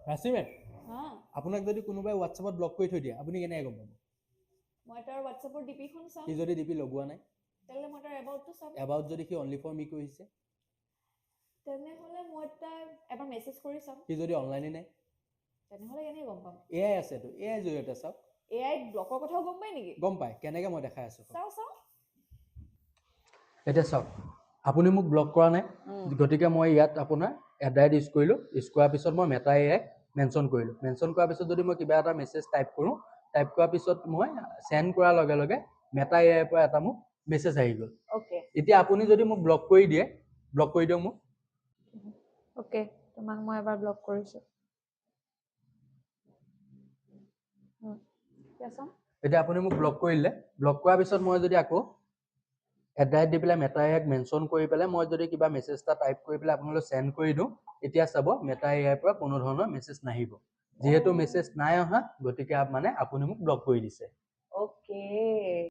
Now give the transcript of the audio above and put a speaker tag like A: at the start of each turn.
A: ৰাছিমেট
B: হা
A: আপোনাক যদি কোনোবাই হোৱাটছএপত ব্লক কৰি থৈ দিয়ে আপুনি কেনেকৈ গম পাব
B: মই তাৰ হোৱাটছএপৰ ডিপিখন চাম
A: সি যদি ডিপি লগোৱা নাই
B: তেলে মই তাৰ এবাউটটো চাম
A: এবাউট যদি সি অনলি ফৰ মি কৰিছে
B: তেনেহ'লে মই তাৰ এবাৰ মেছেজ কৰি চাম
A: সি যদি অনলাইনে নাই
B: তেনেহ'লে কেনেকৈ গম পাম
A: এআই আছেতো এআই জৰিয়তে চাওক
B: এআই ব্লকৰ কথাও গম পাই নেকি
A: গম পায় কেনেকৈ মই দেখাই আছোঁ
B: চাওঁ চাওঁ
A: এতিয়া চাওক আপুনি মোক ব্লক কৰা নাই গতিকে মই ইয়াত আপোনাৰ এড্ৰাইট ইউজ কৰিলোঁ ইউজ কৰাৰ পিছত মই মেটা এআইক মেনশ্যন কৰিলোঁ মেনশ্যন কৰাৰ পিছত যদি মই কিবা এটা মেছেজ টাইপ কৰোঁ টাইপ কৰাৰ পিছত মই চেণ্ড কৰাৰ লগে লগে মেটা এআইৰ পৰা এটা মোক মেছেজ আহি গ'ল
B: অ'কে
A: এতিয়া আপুনি যদি মোক ব্লক কৰি দিয়ে ব্লক কৰি দিয়ক মোক
B: অ'কে তোমাক মই এবাৰ ব্লক কৰিছোঁ
A: এতিয়া আপুনি মোক ব্লক কৰি দিলে ব্লক কৰাৰ পিছত মই যদি আকৌ এড্ৰাইট দি পেলাই মেটা এআইক মেনশ্যন কৰি পেলাই মই যদি কিবা মেছেজ এটা টাইপ কৰি পেলাই আপোনালোক চেণ্ড কৰি দিওঁ এতিয়া চাব মেটা এআইৰ পৰা কোনো ধৰণৰ মেছেজ নাহিব যিহেতু মেছেজ নাই অহা গতিকে মানে আপুনি মোক ব্লক কৰি দিছে
B: অ'কে